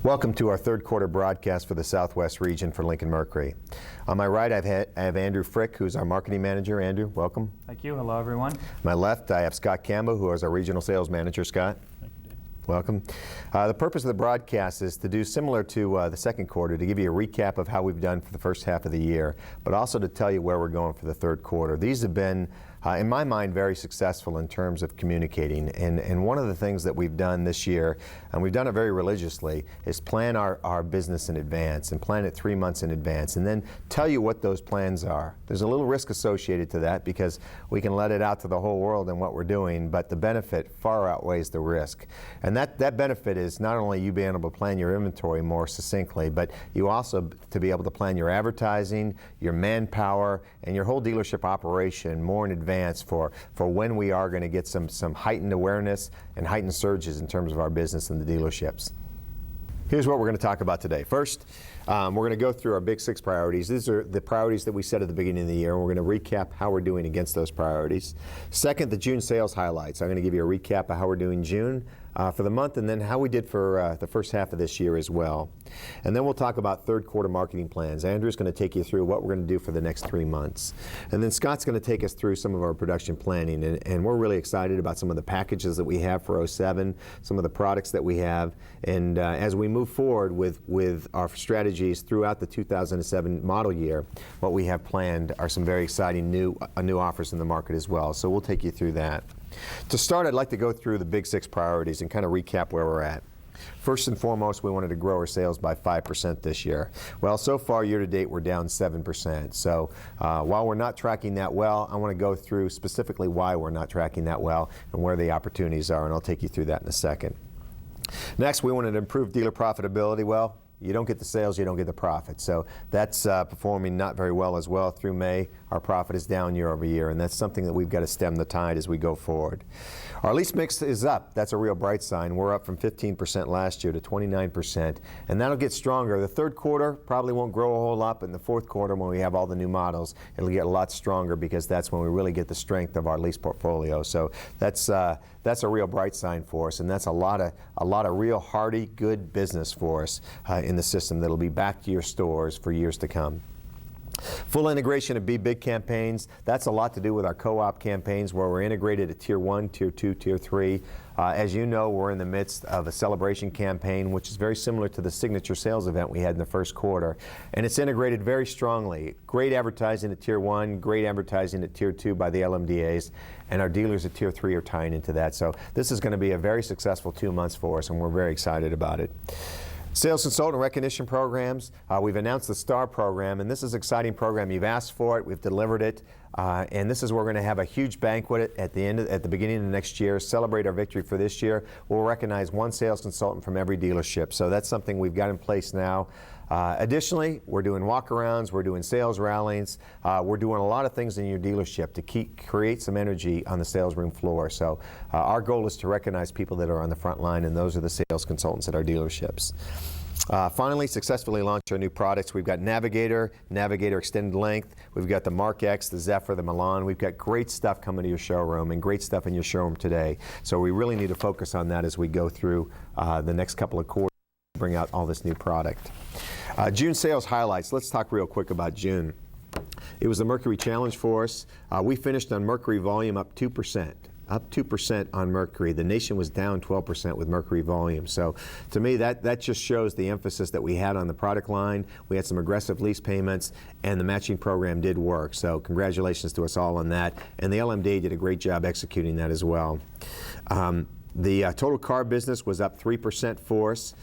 Welcome to our third quarter broadcast for the Southwest region for Lincoln Mercury. On my right, I have Andrew Frick, who's our marketing manager. Andrew, welcome. Thank you. Hello, everyone. On my left, I have Scott Campbell, who is our regional sales manager. Scott. Thank you, Dave. Welcome. The purpose of the broadcast is to do similar to the second quarter, to give you a recap of how we've done for the first half of the year, but also to tell you where we're going for the third quarter. These have been, in my mind, very successful in terms of communicating. And one of the things that we've done this year, and we've done it very religiously, is plan our business in advance and plan it 3 months in advance and then tell you what those plans are. There's a little risk associated to that because we can let it out to the whole world in what we're doing, but the benefit far outweighs the risk. And that benefit is not only you being able to plan your inventory more succinctly, but you also to be able to plan your advertising, your manpower, and your whole dealership operation more in advance for when we are going to get some heightened awareness and heightened surges in terms of our business in the dealerships. Here's what we're going to talk about today. First, we're going to go through our big 6 priorities. These are the priorities that we set at the beginning of the year, and we're going to recap how we're doing against those priorities. Second, the June sales highlights. I'm going to give you a recap of how we're doing June for the month, and then how we did for the first half of this year as well. And then we'll talk about third quarter marketing plans. Andrew's going to take you through what we're going to do for the next 3 months. And then Scott's going to take us through some of our production planning, and we're really excited about some of the packages that we have for 07, some of the products that we have, and as we move forward with our strategies throughout the 2007 model year, what we have planned are some very exciting new offers in the market as well. So we'll take you through that. To start, I'd like to go through the big 6 priorities and kind of recap where we're at. First and foremost, we wanted to grow our sales by 5% this year. Well, so far year to date, we're down 7%. So while we're not tracking that well, I want to go through specifically why we're not tracking that well and where the opportunities are, and I'll take you through that in a second. Next, we wanted to improve dealer profitability. Well, you don't get the sales, you don't get the profit. So that's performing not very well as well through May. Our profit is down year over year, and that's something that we've got to stem the tide as we go forward. Our lease mix is up. That's a real bright sign. We're up from 15% last year to 29%, and that'll get stronger. The third quarter probably won't grow a whole lot, but in the fourth quarter, when we have all the new models, it'll get a lot stronger because that's when we really get the strength of our lease portfolio. So that's a real bright sign for us, and that's a lot of real hearty, good business for us in the system that'll be back to your stores for years to come. Full integration of Be Big campaigns. That's a lot to do with our co-op campaigns where we're integrated at Tier 1, Tier 2, Tier 3. As you know, we're in the midst of a celebration campaign, which is very similar to the signature sales event we had in the first quarter. And it's integrated very strongly. Great advertising at Tier 1, great advertising at Tier 2 by the LMDAs, and our dealers at Tier 3 are tying into that. So this is going to be a very successful 2 months for us, and we're very excited about it. Sales consultant recognition programs. We've announced the STAR program, and this is an exciting program. You've asked for it, we've delivered it, and this is where we're going to have a huge banquet at the beginning of next year, celebrate our victory for this year. We'll recognize 1 sales consultant from every dealership, so that's something we've got in place now. Additionally, we're doing walkarounds, we're doing sales rallies, we're doing a lot of things in your dealership to create some energy on the sales room floor. So our goal is to recognize people that are on the front line, and those are the sales consultants at our dealerships. Finally, successfully launched our new products. We've got Navigator Extended Length, we've got the Mark X, the Zephyr, the Milan. We've got great stuff coming to your showroom and great stuff in your showroom today. So we really need to focus on that as we go through the next couple of quarters to bring out all this new product. June sales highlights. Let's talk real quick about June. It was the Mercury Challenge for us. We finished on Mercury volume up 2%. Up 2% on Mercury. The nation was down 12% with Mercury volume. So to me, that just shows the emphasis that we had on the product line. We had some aggressive lease payments, and the matching program did work. So congratulations to us all on that. And the LMD did a great job executing that as well. The total car business was up 3% for us.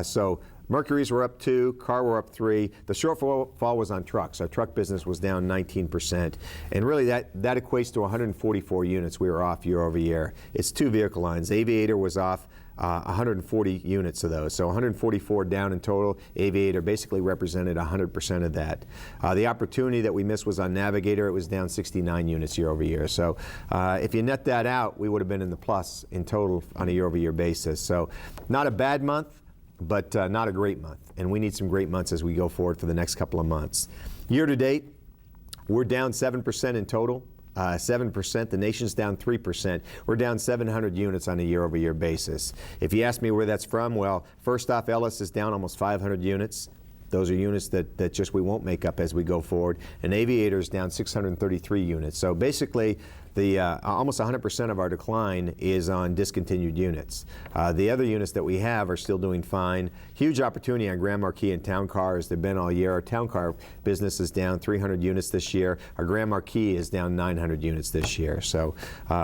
So Mercury's were up 2, car were up 3. The shortfall was on trucks. Our truck business was down 19%. And really that equates to 144 units we were off year over year. It's 2 vehicle lines. Aviator was off 140 units of those. So 144 down in total. Aviator basically represented 100% of that. The opportunity that we missed was on Navigator. It was down 69 units year over year. So if you net that out, we would have been in the plus in total on a year over year basis. So not a bad month, but not a great month. And we need some great months as we go forward for the next couple of months. Year to date, we're down 7% in total. 7%. The nation's down 3%. We're down 700 units on a year-over-year basis. If you ask me where that's from, well, first off, Ellis is down almost 500 units. Those are units that just we won't make up as we go forward. And Aviator's down 633 units. So basically, the almost 100% of our decline is on discontinued units. The other units that we have are still doing fine. Huge opportunity on Grand Marquis and Town Car as they've been all year. Our Town Car business is down 300 units this year. Our Grand Marquis is down 900 units this year. So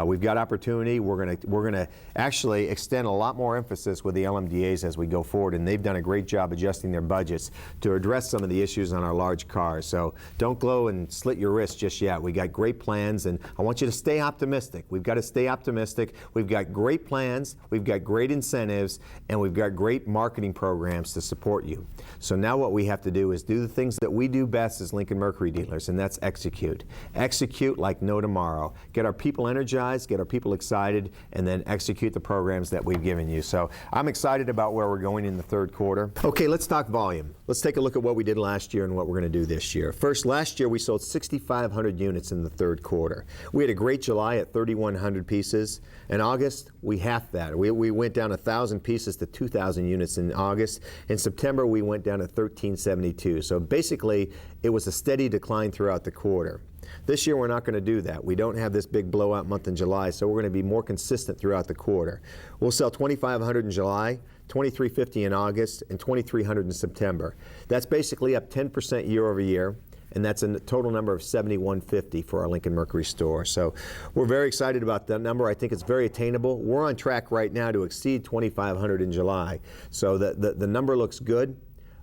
we've got opportunity. We're gonna actually extend a lot more emphasis with the LMDAs as we go forward, and they've done a great job adjusting their budgets to address some of the issues on our large cars. So don't go and slit your wrist just yet. We got great plans, and I want you to stay optimistic. We've got to stay optimistic. We've got great plans, we've got great incentives, and we've got great marketing programs to support you. So now what we have to do is do the things that we do best as Lincoln Mercury dealers, and that's execute. Execute like no tomorrow. Get our people energized, get our people excited, and then execute the programs that we've given you. So I'm excited about where we're going in the third quarter. Okay, let's talk volume. Let's take a look at what we did last year and what we're going to do this year. First, last year we sold 6,500 units in the third quarter. We had a great July at 3,100 pieces. In August, we halved that. We went down 1,000 pieces to 2,000 units in August. In September, we went down to 1,372. So basically, it was a steady decline throughout the quarter. This year, we're not going to do that. We don't have this big blowout month in July, so we're going to be more consistent throughout the quarter. We'll sell 2,500 in July, 2,350 in August, and 2,300 in September. That's basically up 10% year over year. And that's a total number of 7,150 for our Lincoln Mercury store. So we're very excited about that number. I think it's very attainable. We're on track right now to exceed 2,500 in July. So the number looks good.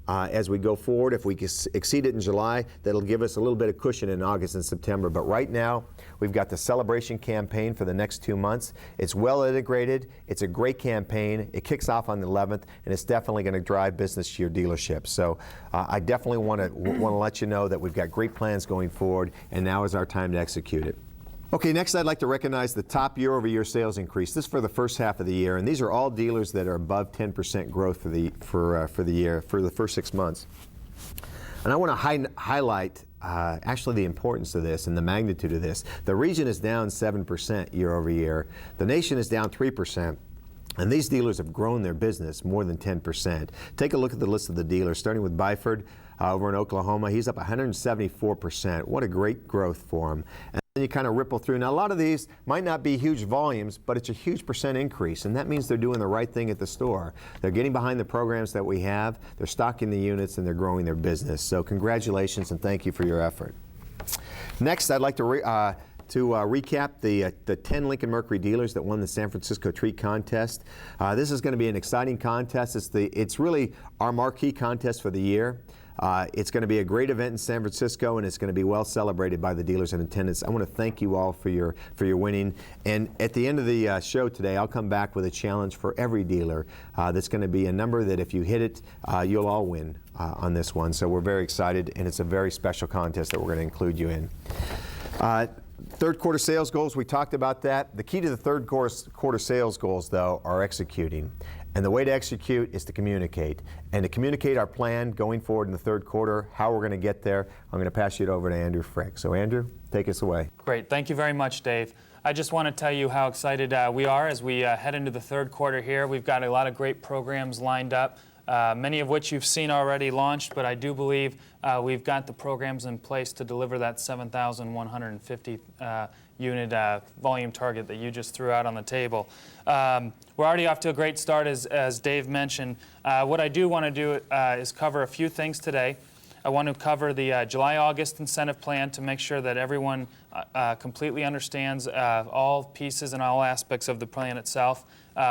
As we go forward, if we exceed it in July, that'll give us a little bit of cushion in August and September. But right now, we've got the celebration campaign for the next 2 months. It's well integrated. It's a great campaign. It kicks off on the 11th, and it's definitely going to drive business to your dealership. So I definitely want to let you know that we've got great plans going forward, and now is our time to execute it. Okay, next I'd like to recognize the top year-over-year sales increase. This is for the first half of the year, and these are all dealers that are above 10% growth for the year, for the first 6 months. And I want to highlight actually the importance of this and the magnitude of this. The region is down 7% year over year. The nation is down 3%. And these dealers have grown their business more than 10%. Take a look at the list of the dealers, starting with Byford over in Oklahoma. He's up 174%. What a great growth for him. And then you kind of ripple through. Now, a lot of these might not be huge volumes, but it's a huge percent increase. And that means they're doing the right thing at the store. They're getting behind the programs that we have. They're stocking the units, and they're growing their business. So congratulations, and thank you for your effort. Next, I'd like to recap the 10 Lincoln Mercury dealers that won the San Francisco Treat Contest. This is going to be an exciting contest. It's really our marquee contest for the year. It's going to be a great event in San Francisco, and it's going to be well celebrated by the dealers in attendance. I want to thank you all for your winning. And at the end of the show today, I'll come back with a challenge for every dealer. That's going to be a number that if you hit it, you'll all win on this one. So we're very excited, and it's a very special contest that we're going to include you in. Third quarter sales goals, we talked about that. The key to the third quarter sales goals, though, are executing. And the way to execute is to communicate. And to communicate our plan going forward in the third quarter, how we're going to get there, I'm going to pass it over to Andrew Frick. So Andrew, take us away. Great. Thank you very much, Dave. I just want to tell you how excited we are as we head into the third quarter here. We've got a lot of great programs lined up. Many of which you've seen already launched, but I do believe we've got the programs in place to deliver that 7,150 unit volume target that you just threw out on the table. We're already off to a great start, as Dave mentioned. What I do want to do is cover a few things today. I want to cover the July-August incentive plan to make sure that everyone completely understands all pieces and all aspects of the plan itself,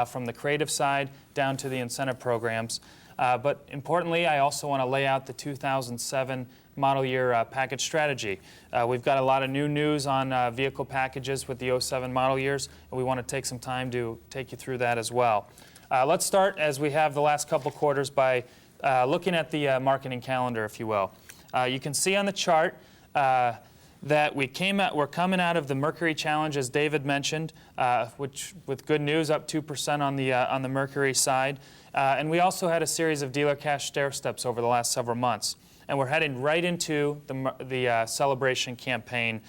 from the creative side down to the incentive programs. But importantly, I also want to lay out the 2007 model year package strategy. We've got a lot of new news on vehicle packages with the 07 model years, and we want to take some time to take you through that as well. Let's start, as we have the last couple quarters, by looking at the marketing calendar, if you will. You can see on the chart that we're coming out of the Mercury Challenge, as David mentioned, which with good news, up 2% on the Mercury side. And we also had a series of dealer cash stair steps over the last several months. and we're heading right into the celebration campaign,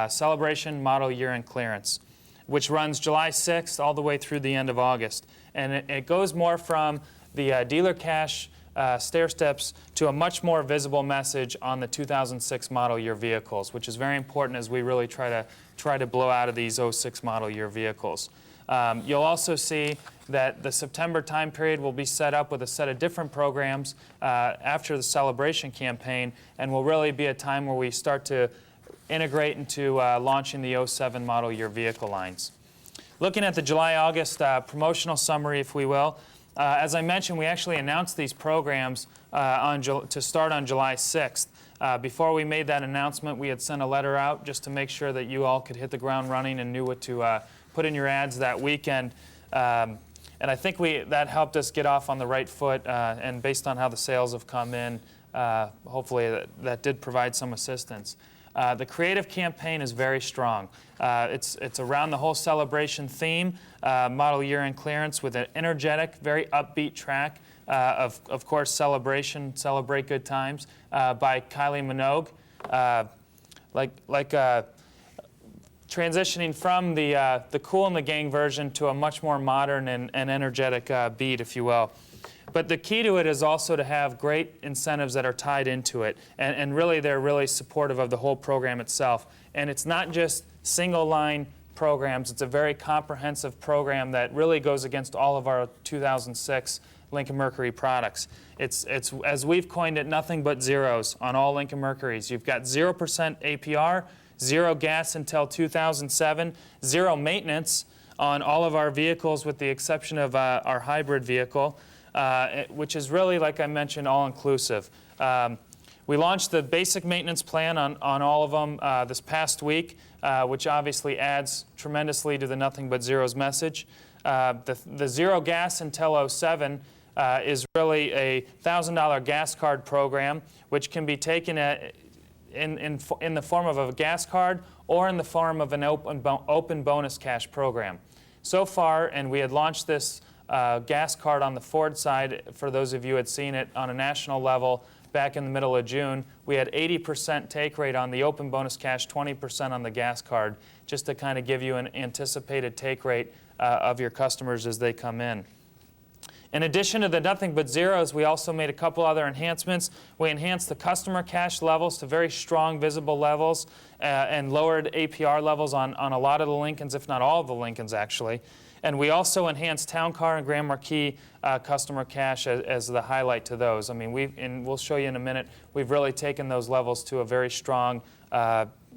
Celebration Model Year End Clearance, which runs July 6th all the way through the end of August. And it goes more from the dealer cash stair steps to a much more visible message on the 2006 model year vehicles, which is very important as we really try to blow out of these '06 model year vehicles. You'll also see that the September time period will be set up with a set of different programs after the celebration campaign, and will really be a time where we start to integrate into launching the '07 model year vehicle lines. Looking at the July-August promotional summary, if we will, as I mentioned, we actually announced these programs to start on July 6th. Before we made that announcement, we had sent a letter out just to make sure that you all could hit the ground running and knew what to put in your ads that weekend. And I think that helped us get off on the right foot, and based on how the sales have come in, hopefully that did provide some assistance. The creative campaign is very strong. It's around the whole celebration theme, model year-end clearance, with an energetic, very upbeat track, of course, Celebration, Celebrate Good Times, by Kylie Minogue. Transitioning from the Kool and the Gang version to a much more modern and energetic beat, if you will. But the key to it is also to have great incentives that are tied into it. And really, they're really supportive of the whole program itself. And it's not just single-line programs. It's a very comprehensive program that really goes against all of our 2006 Lincoln Mercury products. It's as we've coined it, nothing but zeros on all Lincoln Mercurys. You've got 0% APR, 0 gas until 2007, 0 maintenance on all of our vehicles with the exception of our hybrid vehicle. Which is really, like I mentioned, all-inclusive. We launched the basic maintenance plan on all of them this past week, which obviously adds tremendously to the Nothing But Zeros message. The 0 gas until '07 is really a $1,000 gas card program, which can be taken in the form of a gas card or in the form of an open bonus cash program. So far, and we had launched this gas card on the Ford side, for those of you who had seen it on a national level back in the middle of June, we had 80% take rate on the open bonus cash, 20% on the gas card, just to kind of give you an anticipated take rate of your customers as they come in. In addition to the Nothing But Zeros, we also made a couple other enhancements. We enhanced the customer cash levels to very strong, visible levels, and lowered APR levels on a lot of the Lincolns, if not all of the Lincolns, actually. And we also enhanced Town Car and Grand Marquis customer cash as the highlight to those. I mean, and we'll show you in a minute, we've really taken those levels to a very strong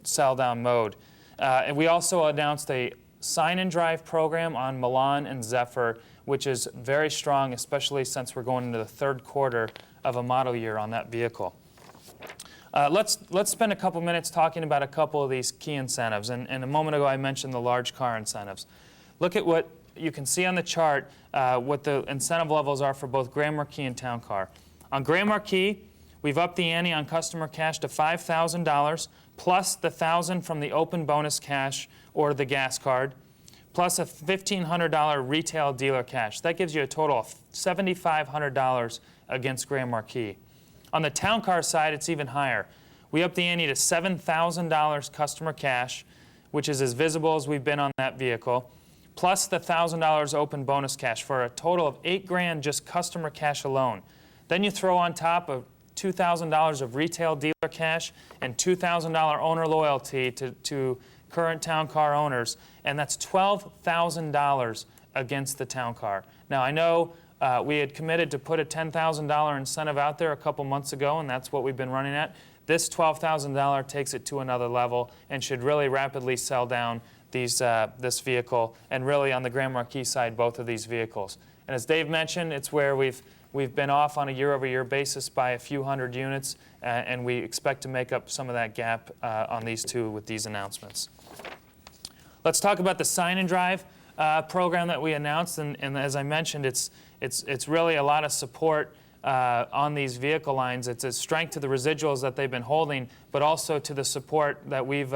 sell-down mode. And we also announced a sign and drive program on Milan and Zephyr, which is very strong, especially since we're going into the third quarter of a model year on that vehicle. Let's spend a couple minutes talking about a couple of these key incentives. And a moment ago, I mentioned the large car incentives. Look at what you can see on the chart, what the incentive levels are for both Grand Marquis and Town Car. On Grand Marquis, we've upped the ante on customer cash to $5,000, plus the $1,000 from the open bonus cash or the gas card, plus a $1,500 retail dealer cash. That gives you a total of $7,500 against Grand Marquis. On the Town Car side, it's even higher. We upped the ante to $7,000 customer cash, which is as visible as we've been on that vehicle, plus the $1,000 open bonus cash for a total of $8,000 just customer cash alone. Then you throw on top of $2,000 of retail dealer cash and $2,000 owner loyalty to current Town Car owners, and that's $12,000 against the Town Car. Now, I know we had committed to put a $10,000 incentive out there a couple months ago, and that's what we've been running at. This $12,000 takes it to another level and should really rapidly sell down this vehicle, and really on the Grand Marquis side, both of these vehicles. And as Dave mentioned, it's where we've been off on a year-over-year basis by a few hundred units, and we expect to make up some of that gap on these two with these announcements. Let's talk about the sign and drive program that we announced, and as I mentioned, it's really a lot of support on these vehicle lines. It's a strength to the residuals that they've been holding, but also to the support that we've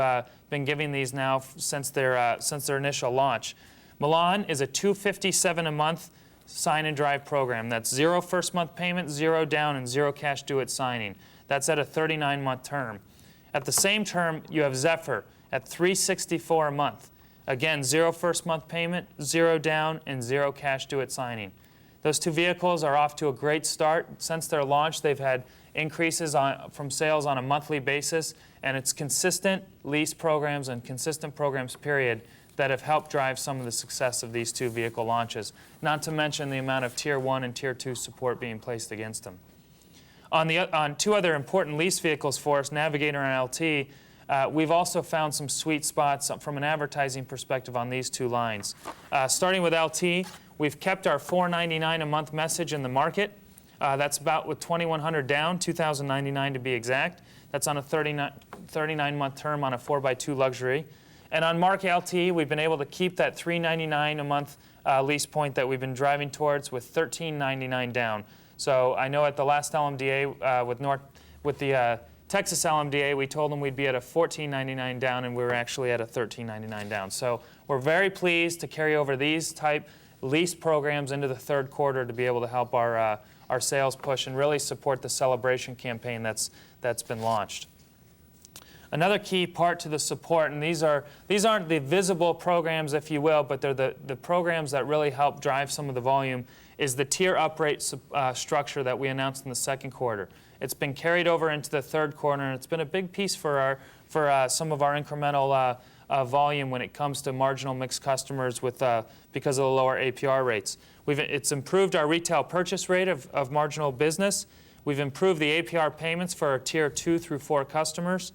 been giving these now since their initial launch. Milan is a $257 a month sign and drive program. That's 0 first month payment, 0 down, and 0 cash due at signing. That's at a 39-month term. At the same term, you have Zephyr at $364 a month. Again, 0 first month payment, 0 down, and 0 cash due at signing. Those two vehicles are off to a great start. Since their launch, they've had increases from sales on a monthly basis, and it's consistent lease programs and consistent programs, period, that have helped drive some of the success of these two vehicle launches, not to mention the amount of Tier 1 and Tier 2 support being placed against them. On two other important lease vehicles for us, Navigator and LT, we've also found some sweet spots from an advertising perspective on these two lines. Starting with LT, we've kept our $499 a month message in the market. That's about with 2,100 down, $2,099 to be exact. That's on a 39-month term on a 4x2 luxury. And on Mark LT, we've been able to keep that $399 a month lease point that we've been driving towards with $1,399 down. So I know at the last LMDA with the Texas LMDA, we told them we'd be at a $1,499 down, and we were actually at a $1,399 down. So we're very pleased to carry over these type lease programs into the third quarter to be able to help our sales push and really support the celebration campaign that's been launched. Another key part to the support, and these aren't the visible programs, if you will, but they're the programs that really help drive some of the volume, is the tier uprate structure that we announced in the second quarter. It's been carried over into the third quarter, and it's been a big piece for some of our incremental volume when it comes to marginal mixed customers because of the lower APR rates. It's improved our retail purchase rate of marginal business. We've improved the APR payments for our Tier 2 through 4 customers.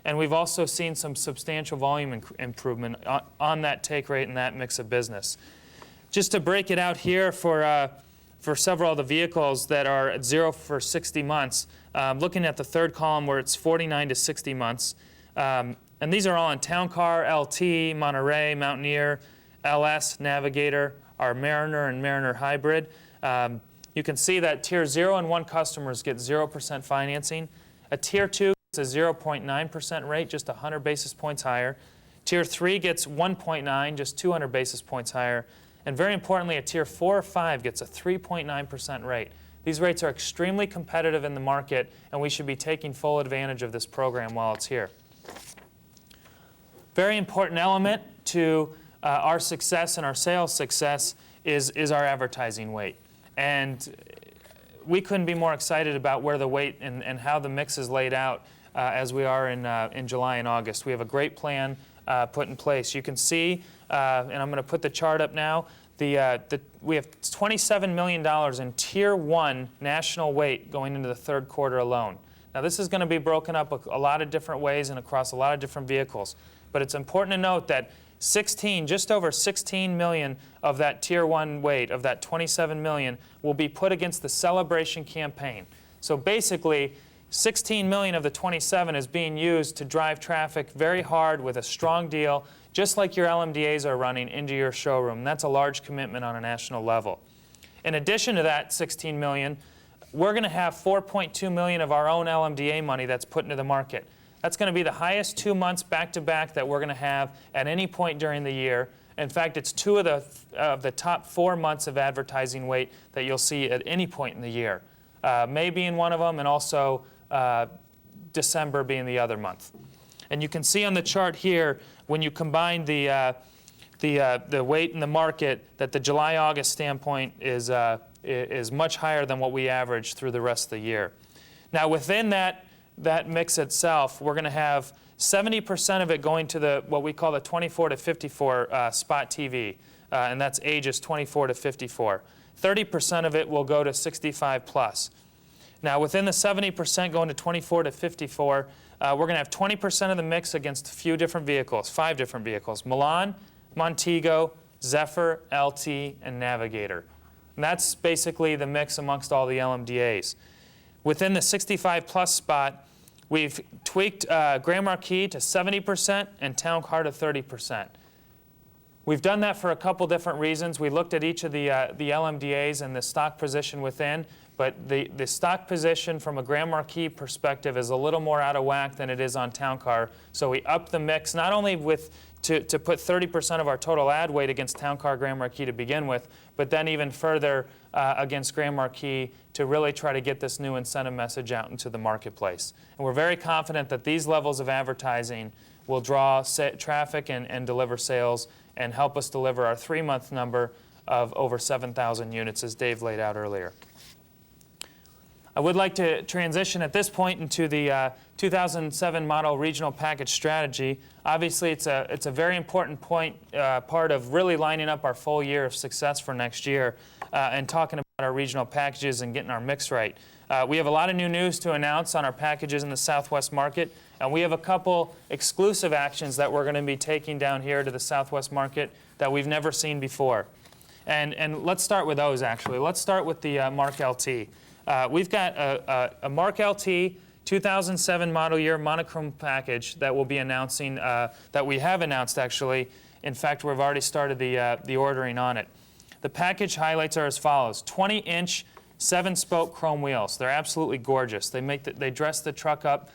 And we've also seen some substantial volume improvement on that take rate and that mix of business. Just to break it out here for several of the vehicles that are at 0 for 60 months, looking at the third column where it's 49 to 60 months. And these are all in Town Car, LT, Monterey, Mountaineer, LS, Navigator, our Mariner and Mariner Hybrid. You can see that Tier 0 and 1 customers get 0% financing. A Tier 2 gets a 0.9% rate, just 100 basis points higher. Tier 3 gets 1.9, just 200 basis points higher. And very importantly, a Tier 4 or 5 gets a 3.9% rate. These rates are extremely competitive in the market, and we should be taking full advantage of this program while it's here. Very important element to our success and our sales success is our advertising weight. And we couldn't be more excited about where the weight and how the mix is laid out as we are in July and August. We have a great plan put in place. You can see, and I'm going to put the chart up now, we have $27 million in Tier 1 national weight going into the third quarter alone. Now, this is going to be broken up a lot of different ways and across a lot of different vehicles. But it's important to note that just over 16 million of that Tier 1 weight, of that 27 million, will be put against the celebration campaign. So basically, 16 million of the 27 is being used to drive traffic very hard with a strong deal, just like your LMDAs are running into your showroom. That's a large commitment on a national level. In addition to that 16 million, we're going to have 4.2 million of our own LMDA money that's put into the market. That's going to be the highest 2 months back-to-back that we're going to have at any point during the year. In fact, it's 2 of the top 4 months of advertising weight that you'll see at any point in the year. May being one of them, and also December being the other month. And you can see on the chart here, when you combine the weight in the market, that the July-August standpoint is much higher than what we average through the rest of the year. Now, within that mix itself, we're going to have 70% of it going to what we call the 24 to 54 spot TV, and that's ages 24 to 54. 30% of it will go to 65 plus. Now, within the 70% going to 24 to 54, we're going to have 20% of the mix against a few different vehicles, 5 different vehicles: Milan, Montego, Zephyr, LT, and Navigator. And that's basically the mix amongst all the LMDAs. Within the 65 plus spot, we've tweaked Grand Marquis to 70% and Town Car to 30%. We've done that for a couple different reasons. We looked at each of the LMDAs and the stock position within. But the stock position from a Grand Marquis perspective is a little more out of whack than it is on Town Car. So we upped the mix, not only to put 30% of our total ad weight against Town Car Grand Marquis to begin with, but then even further against Grand Marquis to really try to get this new incentive message out into the marketplace. And we're very confident that these levels of advertising will draw traffic and deliver sales and help us deliver our 3-month number of over 7,000 units, as Dave laid out earlier. I would like to transition at this point into the 2007 model regional package strategy. Obviously, it's a very important part of really lining up our full year of success for next year and talking about our regional packages and getting our mix right. We have a lot of new news to announce on our packages in the Southwest market, and we have a couple exclusive actions that we're going to be taking down here to the Southwest market that we've never seen before. And let's start with those, actually. Let's start with the Mark LT. We've got a Mark LT 2007 model year monochrome package that we'll be announcing, that we have announced actually. In fact, we've already started the ordering on it. The package highlights are as follows: 20-inch 7-spoke chrome wheels. They're absolutely gorgeous. They dress the truck up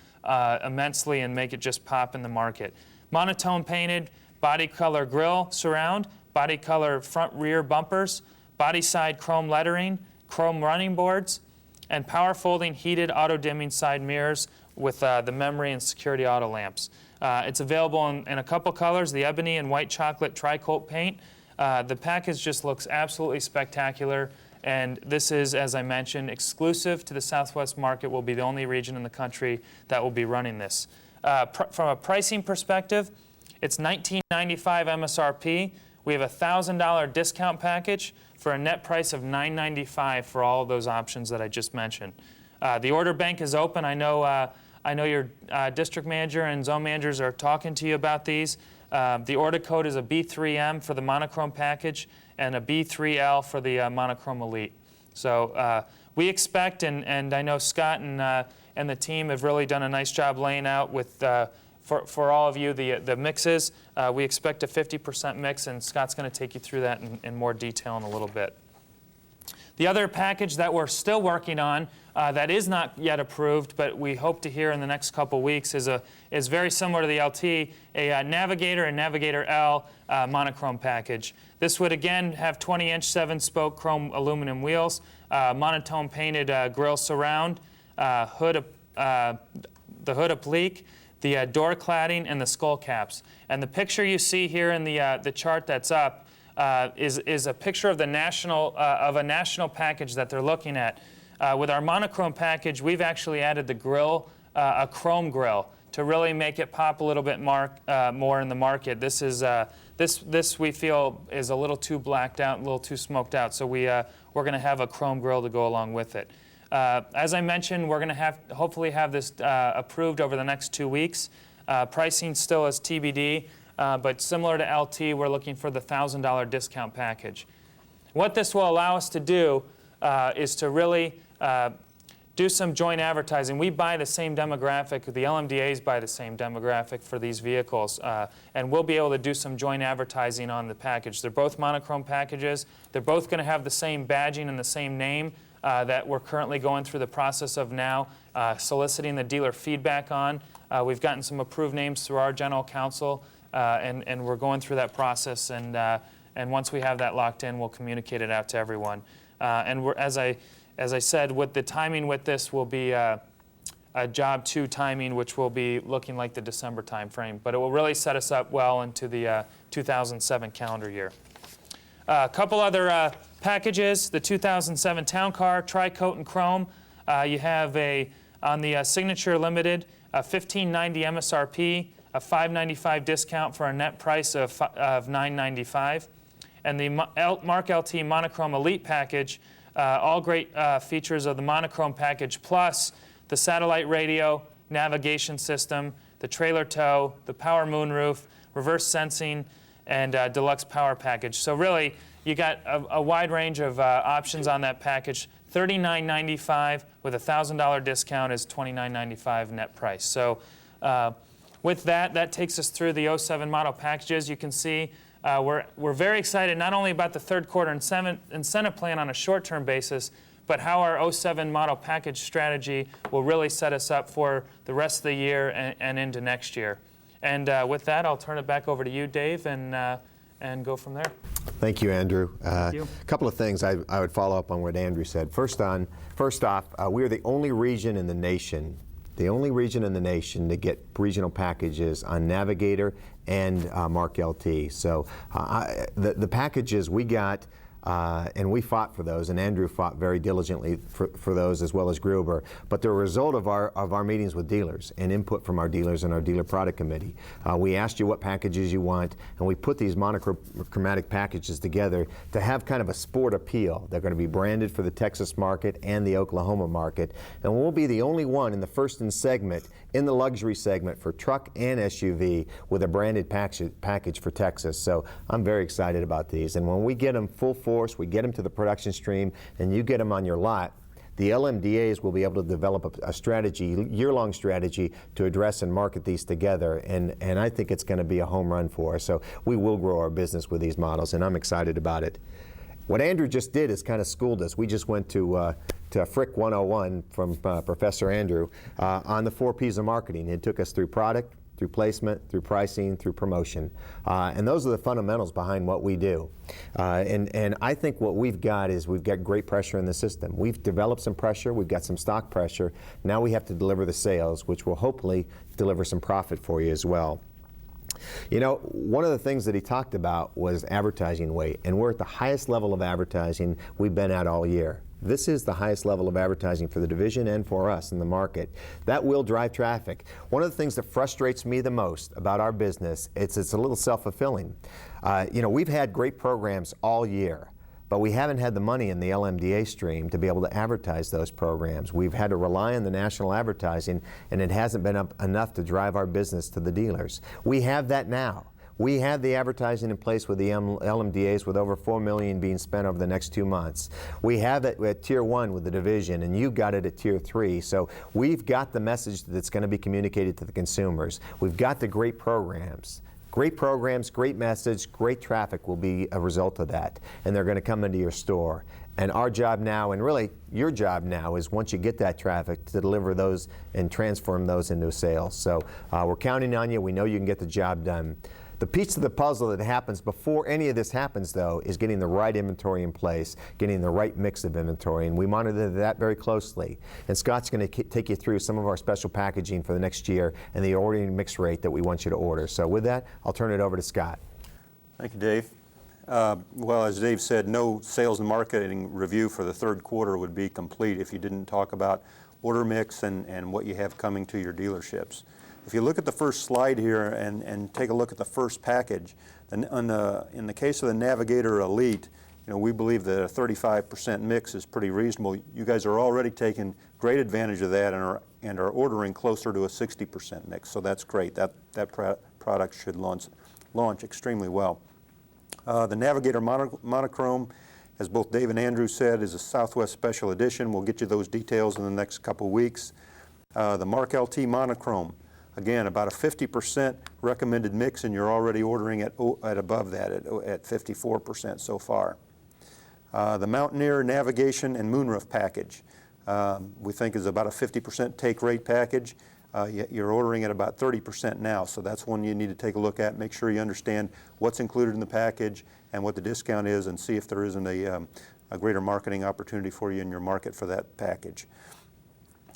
immensely and make it just pop in the market. Monotone painted body color grille surround, body color front rear bumpers, body side chrome lettering, chrome running boards, and power folding heated auto dimming side mirrors with the memory and security auto lamps. It's available in a couple colors, the ebony and white chocolate tri-coat paint. The package just looks absolutely spectacular, and this is, as I mentioned, exclusive to the Southwest market. We'll be the only region in the country that will be running this. From a pricing perspective, it's $19.95 MSRP. We have a $1,000 discount package for a net price of $9.95 for all of those options that I just mentioned. The order bank is open. I know your district manager and zone managers are talking to you about these. The order code is a B3M for the monochrome package and a B3L for the monochrome elite. So we expect, and I know Scott and the team have really done a nice job laying out with for all of you the mixes. We expect a 50% mix, and Scott's going to take you through that in more detail in a little bit. The other package that we're still working on that is not yet approved, but we hope to hear in the next couple weeks, is very similar to the LT, a Navigator and Navigator L monochrome package. This would again have 20-inch 7-spoke chrome aluminum wheels, monotone painted grille surround, the hood applique, the door cladding, and the skull caps. And the picture you see here in the chart that's up is a picture of a national package that they're looking at. With our monochrome package, we've actually added the grill, a chrome grill, to really make it pop a little bit more in the market. This we feel is a little too blacked out, a little too smoked out. So we're going to have a chrome grill to go along with it. As I mentioned, we're going to hopefully have this approved over the next 2 weeks. Pricing still is TBD, but similar to LT, we're looking for the $1,000 discount package. What this will allow us to do is to really do some joint advertising. We buy the same demographic, the LMDAs buy the same demographic for these vehicles, and we'll be able to do some joint advertising on the package. They're both monochrome packages. They're both going to have the same badging and the same name that we're currently going through the process of now, soliciting the dealer feedback on. We've gotten some approved names through our general counsel, and we're going through that process, and once we have that locked in, we'll communicate it out to everyone. And as I said, with the timing with this will be a job 2 timing, which will be looking like the December time frame, but it will really set us up well into the 2007 calendar year. A couple other packages: the 2007 Town Car, Tri-Coat and Chrome. You have on the Signature Limited, a $15.90 MSRP, a $5.95 discount for a net price of $9.95. And the Mark LT Monochrome Elite package, all great features of the monochrome package, plus the satellite radio, navigation system, the trailer tow, the power moonroof, reverse sensing, and deluxe power package. So really, you got a wide range of options on that package. $39.95 with a $1,000 discount is $29.95 net price. So with that takes us through the 07 model packages. You can see we're very excited not only about the third quarter incentive plan on a short-term basis, but how our '07 model package strategy will really set us up for the rest of the year and into next year. And with that, I'll turn it back over to you, Dave, and go from there. Thank you, Andrew. Thank you. A couple of things I would follow up on what Andrew said. First off, we are the only region in the nation to get regional packages on Navigator and Mark LT. So the packages we got, and we fought for those, and Andrew fought very diligently for those, as well as Gruber. But they're a result of our meetings with dealers and input from our dealers and our dealer product committee. We asked you what packages you want, and we put these monochromatic packages together to have kind of a sport appeal. They're going to be branded for the Texas market and the Oklahoma market, and we'll be the only one in the first in segment, in the luxury segment for truck and SUV, with a branded package for Texas. So I'm very excited about these, and when we get them full force, we get them to the production stream, and you get them on your lot, the LMDAs will be able to develop a strategy, year-long strategy, to address and market these together, and I think it's going to be a home run for us. So we will grow our business with these models, and I'm excited about it. What Andrew just did is kind of schooled us. We just went to Frick 101 from Professor Andrew on the 4 Ps of marketing. It took us through product, through placement, through pricing, through promotion. And those are the fundamentals behind what we do. And I think what we've got is we've got great pressure in the system. We've developed some pressure, we've got some stock pressure. Now we have to deliver the sales, which will hopefully deliver some profit for you as well. You know, one of the things that he talked about was advertising weight, and we're at the highest level of advertising we've been at all year. This is the highest level of advertising for the division and for us in the market. That will drive traffic. One of the things that frustrates me the most about our business, it's a little self-fulfilling. You know, we've had great programs all year, but we haven't had the money in the LMDA stream to be able to advertise those programs. We've had to rely on the national advertising, and it hasn't been enough to drive our business to the dealers. We have that now. We have the advertising in place with the LMDAs, with over $4 million being spent over the next 2 months. We have it at Tier 1 with the division, and you got it at Tier 3. So we've got the message that's going to be communicated to the consumers. We've got the great programs. Great programs, great message, great traffic will be a result of that, and they're going to come into your store. And our job now, and really your job now, is once you get that traffic, to deliver those and transform those into sales. So we're counting on you. We know you can get the job done. The piece of the puzzle that happens before any of this happens, though, is getting the right inventory in place, getting the right mix of inventory, and we monitor that very closely. And Scott's going to take you through some of our special packaging for the next year and the ordering mix rate that we want you to order. So with that, I'll turn it over to Scott. Thank you, Dave. Well, as Dave said, no sales and marketing review for the third quarter would be complete if you didn't talk about order mix and what you have coming to your dealerships. If you look at the first slide here and take a look at the first package, in the case of the Navigator Elite, you know, we believe that a 35% mix is pretty reasonable. You guys are already taking great advantage of that and are ordering closer to a 60% mix, so that's great. That product should launch extremely well. The Navigator Monochrome, as both Dave and Andrew said, is a Southwest Special Edition. We'll get you those details in the next couple weeks. The Mark LT Monochrome, again, about a 50% recommended mix, and you're already ordering at above that, at 54% so far. The Mountaineer Navigation and Moonroof package, we think is about a 50% take rate package. You're ordering at about 30% now, so that's one you need to take a look at. Make sure you understand what's included in the package and what the discount is, and see if there isn't a greater marketing opportunity for you in your market for that package.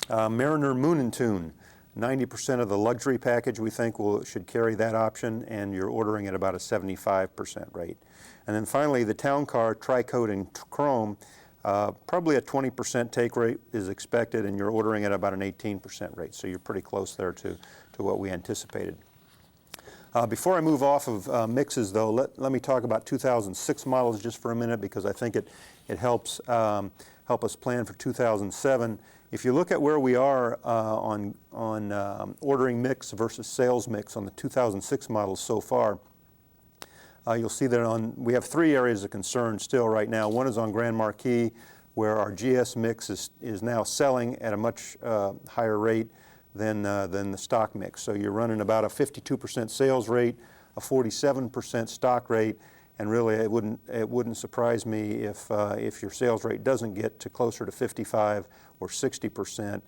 Mariner Moon and Tune, 90% of the luxury package we think should carry that option, and you're ordering at about a 75% rate. And then finally, the Town Car Tri-Coat and Chrome, probably a 20% take rate is expected, and you're ordering at about an 18% rate, so you're pretty close there to what we anticipated. Before I move off of mixes, though, let me talk about 2006 models just for a minute, because I think it helps help us plan for 2007. If you look at where we are on ordering mix versus sales mix on the 2006 models so far, you'll see that we have 3 areas of concern still right now. One is on Grand Marquis, where our GS mix is now selling at a much higher rate than the stock mix. So you're running about a 52% sales rate, a 47% stock rate, and really it wouldn't surprise me if your sales rate doesn't get to closer to 55 or 60%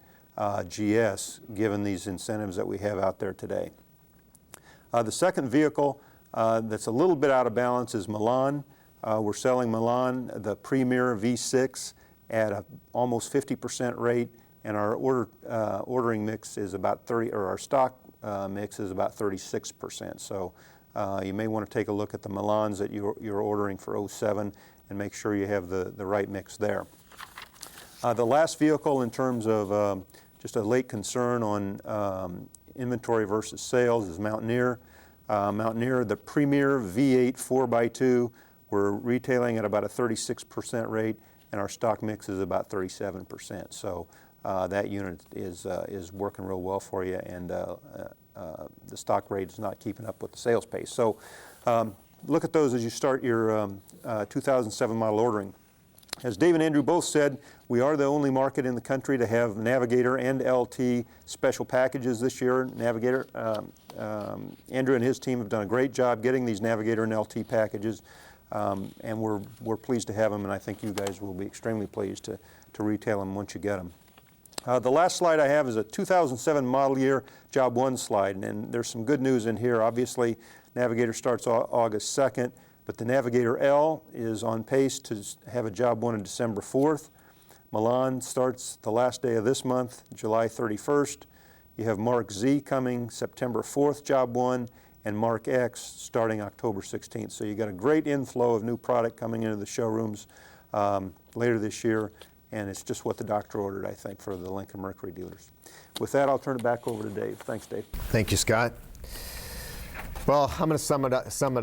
GS, given these incentives that we have out there today. The second vehicle that's a little bit out of balance is Milan. We're selling Milan, the Premier V6, at a almost 50% rate, and our ordering mix is about 30, or our stock mix is about 36%. So you may want to take a look at the Milans that you're ordering for '07 and make sure you have the right mix there. The last vehicle in terms of just a late concern on inventory versus sales is Mountaineer. Mountaineer, the Premier V8 4x2, we're retailing at about a 36% rate, and our stock mix is about 37%. So that unit is working real well for you, and the stock rate is not keeping up with the sales pace. So look at those as you start your 2007 model ordering. As Dave and Andrew both said, we are the only market in the country to have Navigator and LT special packages this year. Navigator, Andrew and his team have done a great job getting these Navigator and LT packages, and we're pleased to have them, and I think you guys will be extremely pleased to retail them once you get them. The last slide I have is a 2007 model year Job 1 slide, and there's some good news in here. Obviously, Navigator starts August 2nd, but the Navigator L is on pace to have a Job 1 on December 4th. Milan starts the last day of this month, July 31st. You have Mark Z coming September 4th, Job 1, and Mark X starting October 16th. So you got a great inflow of new product coming into the showrooms later this year, and it's just what the doctor ordered, I think, for the Lincoln Mercury dealers. With that, I'll turn it back over to Dave. Thanks, Dave. Thank you, Scott. Well, I'm going to sum it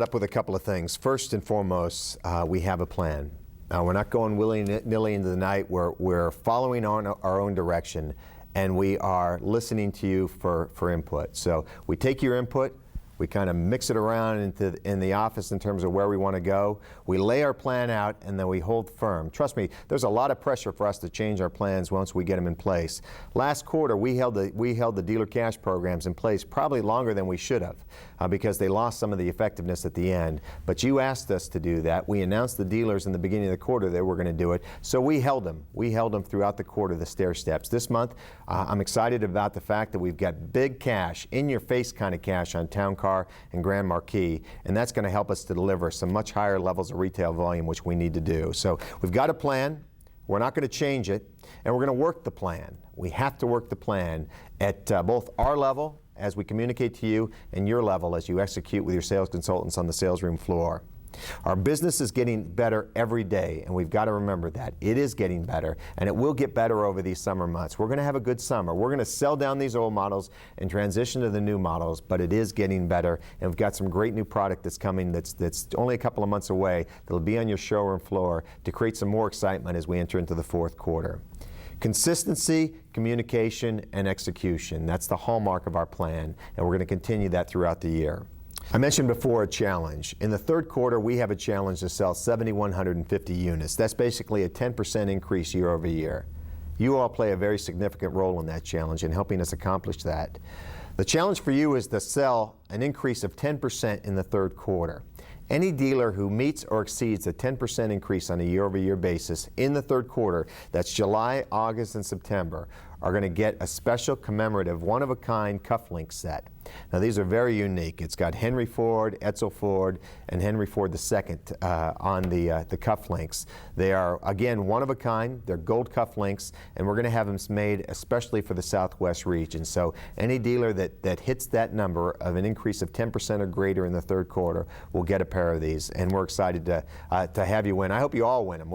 up with a couple of things. First and foremost, we have a plan. We're not going willy-nilly into the night. We're following on our own direction, and we are listening to you for input. So we take your input, we kind of mix it around in the office in terms of where we want to go. We lay our plan out, and then we hold firm. Trust me, there's a lot of pressure for us to change our plans once we get them in place. Last quarter, we held the dealer cash programs in place probably longer than we should have because they lost some of the effectiveness at the end. But you asked us to do that. We announced the dealers in the beginning of the quarter that we're going to do it. So we held them. We held them throughout the quarter, the stair steps. This month, I'm excited about the fact that we've got big cash, in-your-face kind of cash on Town Car and Grand Marquis, and that's going to help us to deliver some much higher levels of retail volume, which we need to do. So we've got a plan. We're not going to change it, and we're going to work the plan. We have to work the plan at both our level as we communicate to you and your level as you execute with your sales consultants on the sales room floor. Our business is getting better every day, and we've got to remember that. It is getting better, and it will get better over these summer months. We're going to have a good summer. We're going to sell down these old models and transition to the new models, but it is getting better, and we've got some great new product that's coming that's only a couple of months away that'll be on your showroom floor to create some more excitement as we enter into the fourth quarter. Consistency, communication, and execution. That's the hallmark of our plan, and we're going to continue that throughout the year. I mentioned before a challenge. In the third quarter, we have a challenge to sell 7,150 units. That's basically a 10% increase year over year. You all play a very significant role in that challenge in helping us accomplish that. The challenge for you is to sell an increase of 10% in the third quarter. Any dealer who meets or exceeds a 10% increase on a year-over-year basis in the third quarter, that's July, August, and September, are going to get a special commemorative one-of-a-kind cufflink set. Now these are very unique. It's got Henry Ford, Edsel Ford, and Henry Ford II on the cufflinks. They are, again, one of a kind. They're gold cufflinks, and we're going to have them made especially for the Southwest region. So any dealer that hits that number of an increase of 10% or greater in the third quarter will get a pair of these, and we're excited to have you win. I hope you all win them.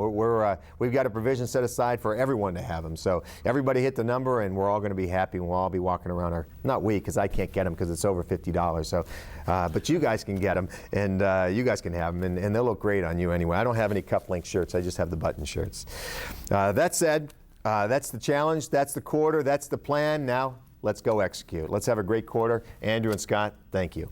We've got a provision set aside for everyone to have them. So everybody hit the number, and we're all going to be happy, and we'll all be walking around not we, because I can't get them because it's over $50. So, but you guys can get them, and you guys can have them, and they'll look great on you anyway. I don't have any cufflink shirts. I just have the button shirts. That said, that's the challenge. That's the quarter. That's the plan. Now let's go execute. Let's have a great quarter. Andrew and Scott, thank you.